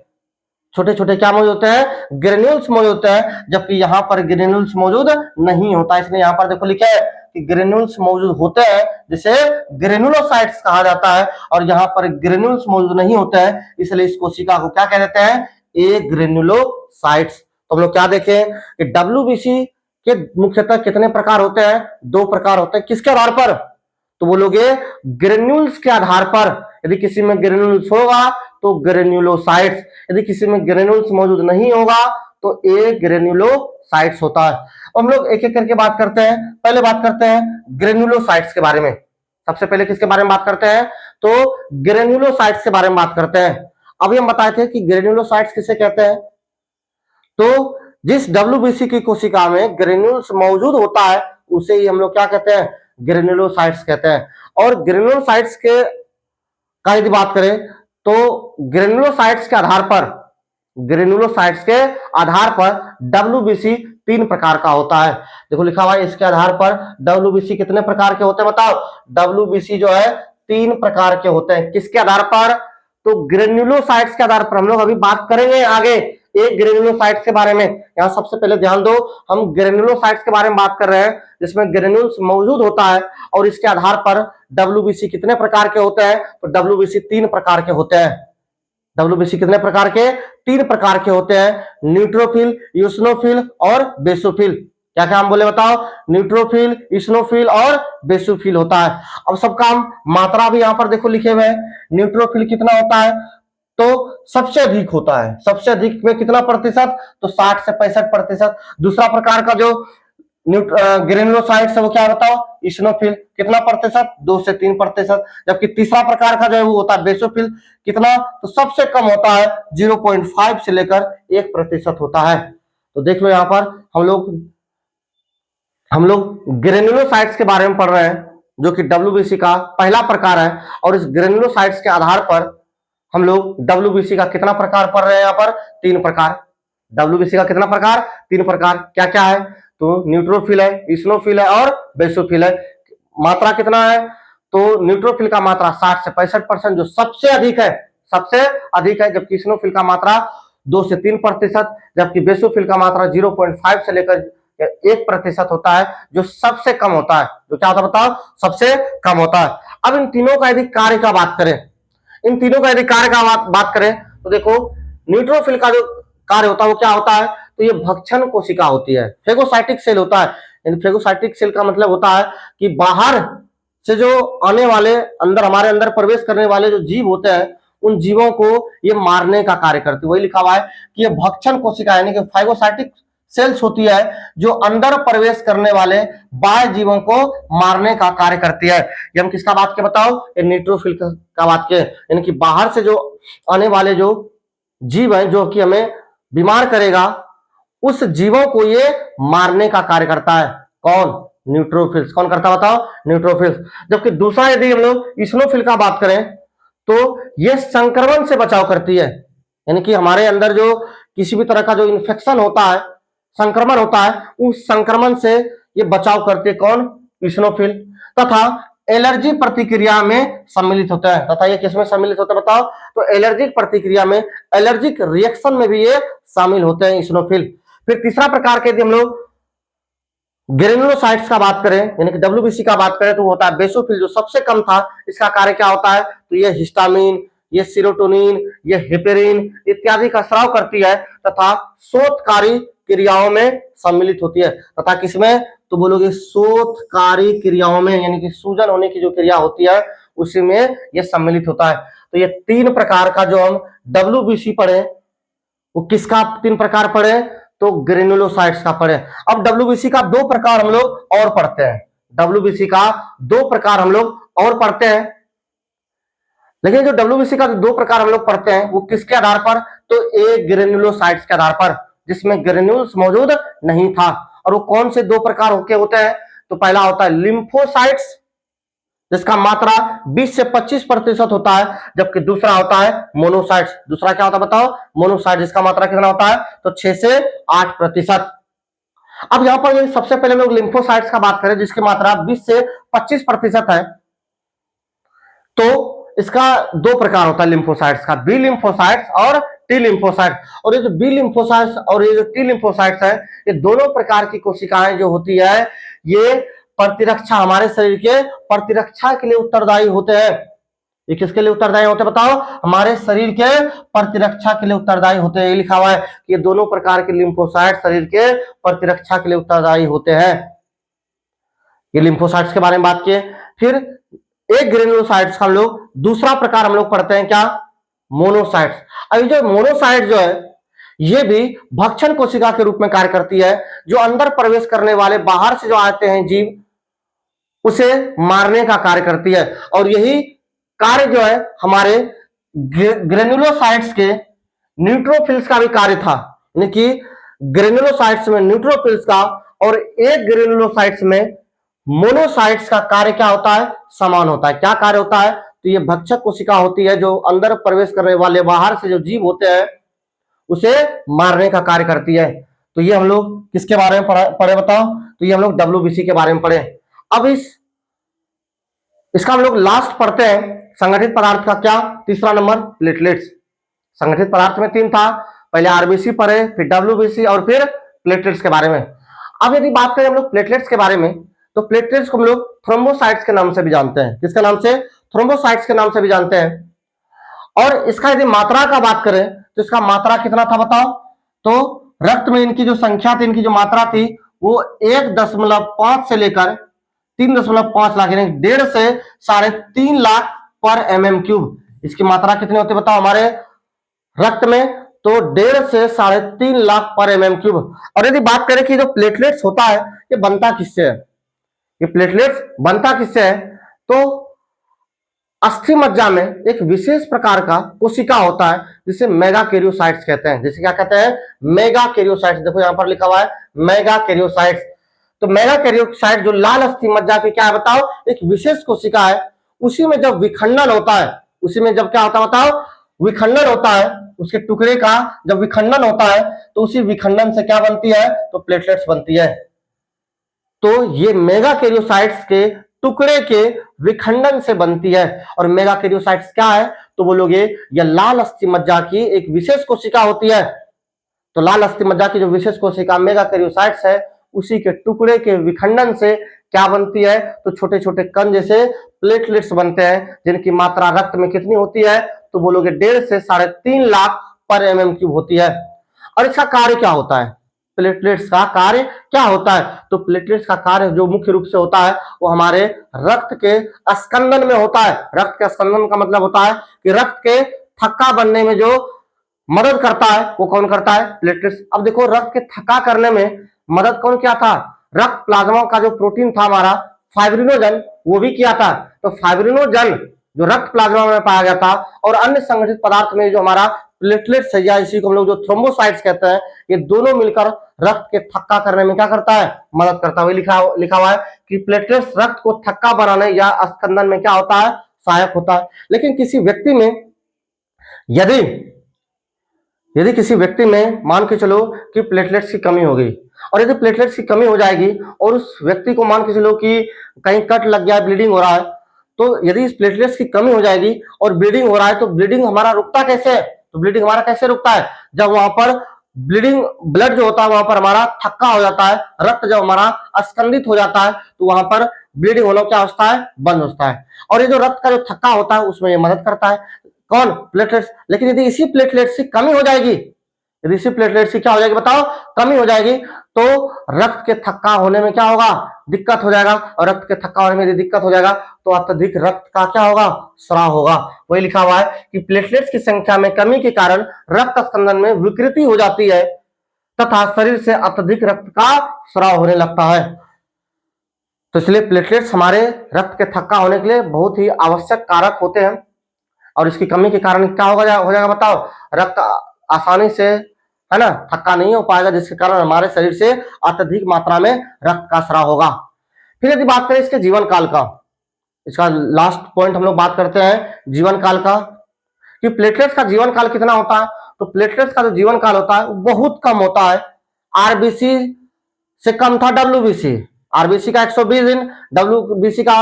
छोटे छोटे क्या मौजूद होते हैं, ग्रेन्यूल्स मौजूद होते हैं, जबकि यहाँ पर ग्रेन्यूल्स मौजूद नहीं होता। इसलिए यहाँ पर देखो लिखा है कि ग्रेन्यूल्स मौजूद होते हैं, जिसे ग्रेन्युलोसाइट्स कहा जाता है, और यहाँ पर ग्रेन्यूल्स मौजूद नहीं होते हैं, इसलिए इस कोशिका को क्या कह देते हैं, ए ग्रेन्युलोसाइट्स। तो हम लोग क्या देखें कि डब्ल्यूबीसी के मुख्यतः कितने प्रकार होते हैं, दो प्रकार होते हैं। किसके आधार पर, तो बोलोगे ग्रेन्यूल्स के आधार पर। यदि किसी में ग्रेन्यूल्स होगा तो ग्रेन्युलोसाइट्स, यदि किसी में ग्रेन्यूल्स मौजूद नहीं होगा तो ए ग्रेन्युलोसाइट्स होता है। हम लोग एक एक करके बात करते हैं। पहले बात करते हैं ग्रेन्युलोसाइट्स के बारे में। सबसे पहले किसके बारे में बात करते हैं, तो ग्रेन्युलोसाइट्स के बारे में बात करते हैं। अभी हम बताए थे कि ग्रेन्युलोसाइट्स किसे कहते हैं, तो जिस डब्ल्यूबीसी की कोशिका में ग्रेन्यूल्स मौजूद होता है उसे ही हम लोग क्या कहते हैं, ग्रेन्युलोसाइट्स कहते हैं। और ग्रेन्युलोसाइट्स के का यदि बात करें तो ग्रेन्युलोसाइट्स के आधार पर डब्ल्यूबीसी 3 प्रकार का होता है। देखो लिखा हुआ है इसके आधार पर डब्ल्यूबीसी कितने प्रकार के होते हैं, बताओ। डब्ल्यूबीसी जो है 3 प्रकार के होते हैं। किसके आधार पर, तो ग्रेन्युलोसाइट्स के आधार पर। हम लोग अभी बात करेंगे आगे एक ग्रेन्युलोसाइट्स के बारे में। यहां सबसे पहले ध्यान दो, हम ग्रेन्युलोसाइट्स के बारे में बात कर रहे हैं जिसमें ग्रेन्यूल्स मौजूद होता है और इसके आधार पर डब्ल्यूबीसी कितने प्रकार के होते हैं, तो डब्ल्यूबीसी 3 प्रकार के होते हैं। डब्ल्यूबीसी कितने प्रकार के, 3 प्रकार के होते हैं, न्यूट्रोफिल, यूसिनोफिल और बेसोफिल। क्या क्या हम बोले बताओ, न्यूट्रोफिल, यूसिनोफिल और बेसोफिल होता है। अब सबका हम मात्रा भी यहां पर देखो लिखे हुए हैं। न्यूट्रोफिल कितना होता है, तो सबसे अधिक होता है। सबसे अधिक में कितना प्रतिशत, तो 60 से 65%। दूसरा प्रकार का जो ग्रेन्युलोसाइट्स है वो क्या बताओ, इस्नोफिल, कितना प्रतिशत, 2 से 3%। जबकि तीसरा प्रकार का जो है वो होता है बेसोफिल, कितना, तो सबसे कम होता है 0.5 से लेकर 1% होता है। तो देख लो यहाँ पर हम लोग ग्रेन्युलोसाइट्स के बारे में पढ़ रहे हैं जो कि डब्ल्यूबीसी का पहला प्रकार है। और इस ग्रेन्युलोसाइट्स के आधार पर हम लोग डब्ल्यूबीसी का कितना प्रकार पढ़ रहे हैं, यहाँ पर 3 प्रकार। डब्ल्यूबीसी का कितना प्रकार, 3 प्रकार। क्या क्या है, तो न्यूट्रोफिल है, इस्नोफिल है और बेसोफिल है। मात्रा कितना है, तो न्यूट्रोफिल का मात्रा 60 से 65% जो सबसे अधिक है, जबकि इस्नोफिल का मात्रा 2 से 3%, जबकि बेसोफिल का मात्रा 0.5 से लेकर 1% होता है जो सबसे कम होता है। जो क्या होता है बताओ, सबसे कम होता है। अब इन तीनों का यदि कार्य का बात करें, तो देखो न्यूट्रोफिल का जो कार्य होता है वो क्या होता है, तो ये भक्षण कोशिका होती है, फेगोसाइटिक सेल होता है। फेगोसाइटिक सेल का मतलब होता है कि बाहर से जो आने वाले हमारे अंदर प्रवेश करने वाले जो जीव होते हैं उन जीवों को ये मारने का कार्य करती है। वही लिखा हुआ है कि ये भक्षण कोशिका यानी कि फाइगोसाइटिक सेल्स होती है जो अंदर प्रवेश करने वाले बाह्य जीवों को मारने का कार्य करती है। ये हम किसका बात के बताओ, ये न्यूट्रोफिल का बात के, यानी कि बाहर से जो आने वाले जो जीव है जो कि हमें बीमार करेगा उस जीवों को ये मारने का कार्य करता है। कौन, न्यूट्रोफिल्स। कौन करता बताओ, न्यूट्रोफिल्स। जबकि दूसरा यदि हम लोग इस्नोफिल का बात करें तो ये संक्रमण से बचाव करती है, यानी कि हमारे अंदर जो किसी भी तरह का जो इन्फेक्शन होता है, संक्रमण होता है, उस संक्रमण से ये बचाव करते कौन, इस्नोफिल। तथा एलर्जी प्रतिक्रिया में सम्मिलित होता है। तथा ये किसमें सम्मिलित होता है बताओ, तो एलर्जिक प्रतिक्रिया में, एलर्जिक रिएक्शन में भी ये शामिल होते हैं इस्नोफिल। फिर तीसरा प्रकार के यदि हम लोग ग्रेन्युलोसाइट्स का बात करें यानी कि डब्ल्यूबीसी का बात करें तो वो होता है बेसोफिल, जो सबसे कम था। इसका कार्य क्या होता है, तो ये हिस्टामिन, ये सीरोटोनिन, ये हेपेरिन इत्यादि का स्राव करती है तथा शोधकारी क्रियाओं में सम्मिलित होती है। तथा किसमें, तो बोलोगे शोधकारी क्रियाओं में, यानी कि सूजन होने की जो क्रिया होती है उसी में ये सम्मिलित होता है। तो ये 3 प्रकार का जो हम डब्ल्यूबीसी पढ़े वो किसका 3 प्रकार पढ़े, तो ग्रेन्युलोसाइट्स का पढ़े। अब डब्ल्यूबीसी का 2 प्रकार हम लोग और पढ़ते हैं। डब्ल्यूबीसी का 2 प्रकार हम लोग और पढ़ते हैं, लेकिन जो डब्ल्यूबीसी का 2 प्रकार हम लोग पढ़ते हैं वो किसके आधार पर, तो ए ग्रेन्युलोसाइट्स के आधार पर, जिसमें ग्रेन्यूल्स मौजूद नहीं था। और वो कौन से 2 प्रकार होते हैं, तो पहला होता है लिम्फोसाइट्स जिसका मात्रा 20 से 25% होता है, जबकि दूसरा होता है मोनोसाइट्स। दूसरा क्या होता है बताओ, मोनोसाइट, जिसका मात्रा कितना होता है, तो 6 से 8%। अब यहां पर सबसे पहले लोग लिम्फोसाइट्स का बात करें जिसकी मात्रा 20 से 25% है, तो इसका 2 प्रकार होता है लिम्फोसाइट्स का, बी लिम्फोसाइट्स और टी लिम्फोसाइट्स। और ये जो बी लिम्फोसाइट्स और ये जो टी लिम्फोसाइट्स है, ये दोनों प्रकार की कोशिकाएं जो होती है ये प्रतिरक्षा, हमारे शरीर के प्रतिरक्षा के लिए उत्तरदायी होते हैं। ये किसके लिए उत्तरदायी होते हैं बताओ, हमारे शरीर के प्रतिरक्षा के लिए उत्तरदायी होते हैं। ये लिखा हुआ है कि ये दोनों प्रकार के लिम्फोसाइट शरीर के प्रतिरक्षा के लिए उत्तरदायी होते हैं। ये लिम्फोसाइट्स के बारे में बात किए। फिर एक ग्रेन्युलोसाइट्स का हम लोग दूसरा प्रकार हम लोग पढ़ते हैं क्या, मोनोसाइट्स। अब जो मोनोसाइट जो है ये भी भक्षण कोशिका के रूप में कार्य करती है, जो अंदर प्रवेश करने वाले बाहर से जो आते हैं जीव उसे मारने का कार्य करती है। और यही कार्य जो है हमारे ग्रेनुलोसाइट्स के न्यूट्रोफिल्स का भी कार्य था, यानी कि ग्रेनुलोसाइट्स में न्यूट्रोफिल्स का और एक ग्रेनुलोसाइट्स में मोनोसाइट्स का कार्य क्या होता है, समान होता है। क्या कार्य होता है, तो ये भक्षक कोशिका होती है जो अंदर प्रवेश करने वाले बाहर से जो जीव होते हैं उसे मारने का कार्य करती है। तो ये हम लोग किसके बारे में पढ़े बताओ, तो ये हम लोग डब्ल्यूबीसी के बारे में पढ़े। अब इसका हम लोग लास्ट पढ़ते हैं, संगठित पदार्थ का क्या, तीसरा नंबर प्लेटलेट्स। संगठित पदार्थ में 3 था, पहले आरबीसी पढ़े, फिर डब्ल्यूबीसी और फिर प्लेटलेट्स के बारे में। अब यदि बात करें हम लोग प्लेटलेट्स के बारे में, तो प्लेटलेट्स को हम लोग थ्रोम्बोसाइट्स के नाम से भी जानते हैं। किसके नाम से, थ्रोम्बोसाइट्स के नाम से भी जानते हैं। और इसका यदि मात्रा का बात करें तो इसका मात्रा कितना था बताओ, तो रक्त में इनकी जो संख्या थी, इनकी जो मात्रा थी वो 1.5 से लेकर 3.5 लाख, यानी 1.5 से 3.5 लाख पर mm³। इसकी मात्रा कितनी होती है बताओ हमारे रक्त में, तो 1.5 से 3.5 लाख पर mm³। और यदि बात करें कि जो प्लेटलेट्स होता है ये बनता किससे है, ये प्लेटलेट्स बनता किससे है, तो अस्थि मज्जा में एक विशेष प्रकार का कोशिका होता है जिसे मेगाकैरियोसाइट्स कहते हैं। जिसे क्या कहते हैं, मेगाकैरियोसाइट्स। देखो यहां पर लिखा हुआ है मेगाकैरियोसाइट्स। तो मेगाकैरियोसाइट जो लाल अस्थि मज्जा की क्या है बताओ, एक विशेष कोशिका है। उसी में जब विखंडन होता है, उसी में जब क्या होता है बताओ, विखंडन होता है, उसके टुकड़े का जब विखंडन होता है तो उसी विखंडन से क्या बनती है, तो प्लेटलेट्स बनती है। तो ये मेगाकैरियोसाइट्स के टुकड़े के विखंडन से बनती है। और मेगाकैरियोसाइट्स क्या है, तो बोलोगे यह लाल अस्थि मज्जा की एक विशेष कोशिका होती है। तो लाल अस्थि मज्जा की जो विशेष कोशिका मेगाकैरियोसाइट्स है, उसी के टुकड़े के विखंडन से क्या बनती है, तो छोटे छोटे कण जैसे प्लेटलेट्स बनते हैं, जिनकी मात्रा रक्त में कितनी होती है, तो बोलोगे 1.5 से 3.5 लाख पर mm³ होती है। और इसका कार्य क्या होता है, प्लेटलेट्स का कार्य क्या होता है, तो प्लेटलेट्स का कार्य जो मुख्य रूप से होता है वो हमारे रक्त के स्कंदन में होता है। रक्त के स्कंदन का मतलब होता है कि रक्त के थक्का बनने में जो मदद करता है वो कौन करता है, प्लेटलेट्स। अब देखो रक्त के थक्का करने में मदद कौन किया था, रक्त प्लाज्मा का जो प्रोटीन था हमारा फाइब्रिनोजन, वो भी किया था। तो फाइब्रिनोजन जो रक्त प्लाज्मा में पाया गया था, और अन्य संगठित पदार्थ में जो हमारा प्लेटलेट्स है या इसी को हम लोग जो थ्रोम्बोसाइट्स कहते हैं, ये दोनों मिलकर रक्त के थक्का करने में क्या करता है, मदद करता है। लिखा हुआ है कि प्लेटलेट्स रक्त को थक्का बनाने या स्कंदन में क्या होता है, सहायक होता है। लेकिन किसी व्यक्ति में यदि किसी व्यक्ति में मान के चलो कि प्लेटलेट्स की कमी हो गई, और यदि प्लेटलेट्स की कमी हो जाएगी और उस व्यक्ति को मान के चलो कि कहीं कट लग गया, ब्लीडिंग हो रहा है, तो यदि इस प्लेटलेट्स की कमी हो जाएगी और ब्लीडिंग हो रहा है, तो ब्लीडिंग हमारा रुकता कैसे है, तो ब्लीडिंग हमारा कैसे रुकता है, जब वहां पर ब्लीडिंग ब्लड जो होता है वहां पर हमारा थक्का हो जाता है, रक्त जब हमारा स्कंदित हो जाता है तो वहां पर ब्लीडिंग होना क्या होता है, बंद होता है। और ये जो रक्त का जो थक्का होता है उसमें ये मदद करता है, कौन, प्लेटलेट्स। लेकिन यदि इसी प्लेटलेट्स की कमी हो जाएगी, यदि इसी प्लेटलेट्स की क्या हो जाएगी बताओ, कमी हो जाएगी, तो रक्त के थक्का होने में क्या होगा, दिक्कत हो जाएगा। और रक्त के थक्का होने में यदि दिक्कत हो जाएगा तो अत्यधिक रक्त का क्या होगा, स्राव होगा। वही लिखा हुआ है कि प्लेटलेट्स की संख्या में कमी के कारण रक्त स्कंदन में विकृति हो जाती है तथा शरीर से अत्यधिक रक्त का स्राव होने लगता है। तो इसलिए प्लेटलेट्स हमारे रक्त के थक्का होने के लिए बहुत ही आवश्यक कारक होते हैं। और इसकी कमी के कारण क्या हो जाएगा बताओ, रक्त आसानी से है ना थक्का नहीं हो पाएगा, जिसके कारण हमारे शरीर से अत्यधिक मात्रा में रक्त का स्राव होगा। फिर यदि बात करें इसके जीवन काल का, इसका लास्ट पॉइंट हम लोग बात करते हैं जीवन काल का, कि प्लेटलेट्स का जीवन काल कितना होता है। तो प्लेटलेट्स का जो जीवन काल होता है वो बहुत कम होता है, आरबीसी से कम था डब्ल्यूबीसी। आरबीसी का 120 दिन, डब्ल्यूबीसी का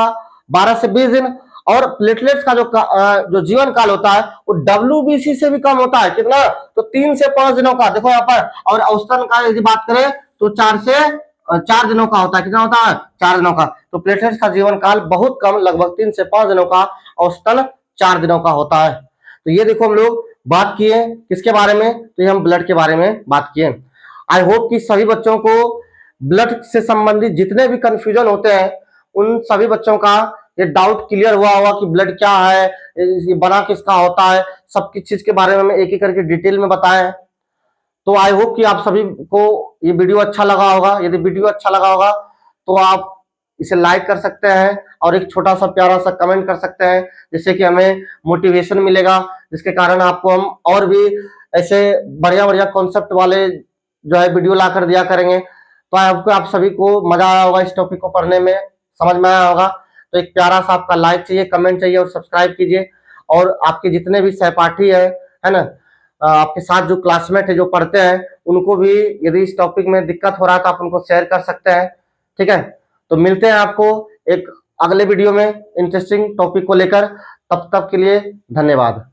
12 से 20 दिन। और प्लेटलेट्स का जो जीवन काल होता है वो डब्ल्यूबीसी से भी कम होता है, कितना, तो 3 से 5 दिनों का। देखो यहाँ पर, और औसतन का यदि बात करें तो 4 दिनों का होता है। कितना होता है, 4 दिनों का। तो प्लेटलेट्स का जीवन काल बहुत कम, लगभग 3 से 5 दिनों का, औसतन 4 दिनों का होता है। तो ये देखो हम लोग बात किए किसके बारे में, तो ये हम ब्लड के बारे में बात किए। आई होप कि सभी बच्चों को ब्लड से संबंधित जितने भी कंफ्यूजन होते हैं उन सभी बच्चों का ये डाउट क्लियर हुआ होगा कि ब्लड क्या है, ये बना किसका होता है, सब चीज के बारे में एक एक करके डिटेल में बताया है। तो आई होप कि आप सभी को ये वीडियो अच्छा लगा होगा। यदि वीडियो अच्छा लगा होगा तो आप इसे लाइक कर सकते हैं और एक छोटा सा प्यारा सा कमेंट कर सकते हैं, जिससे कि हमें मोटिवेशन मिलेगा, जिसके कारण आपको हम और भी ऐसे बढ़िया बढ़िया कॉन्सेप्ट वाले जो है वीडियो ला कर दिया करेंगे। तो आपको आप सभी को मजा आया होगा, इस टॉपिक को पढ़ने में समझ में आया होगा। तो एक प्यारा सा आपका लाइक चाहिए, कमेंट चाहिए और सब्सक्राइब कीजिए। और आपके जितने भी सहपाठी है ना, आपके साथ जो क्लासमेट है जो पढ़ते हैं, उनको भी यदि इस टॉपिक में दिक्कत हो रहा है तो आप उनको शेयर कर सकते हैं। ठीक है, तो मिलते हैं आपको एक अगले वीडियो में इंटरेस्टिंग टॉपिक को लेकर। तब तक के लिए धन्यवाद।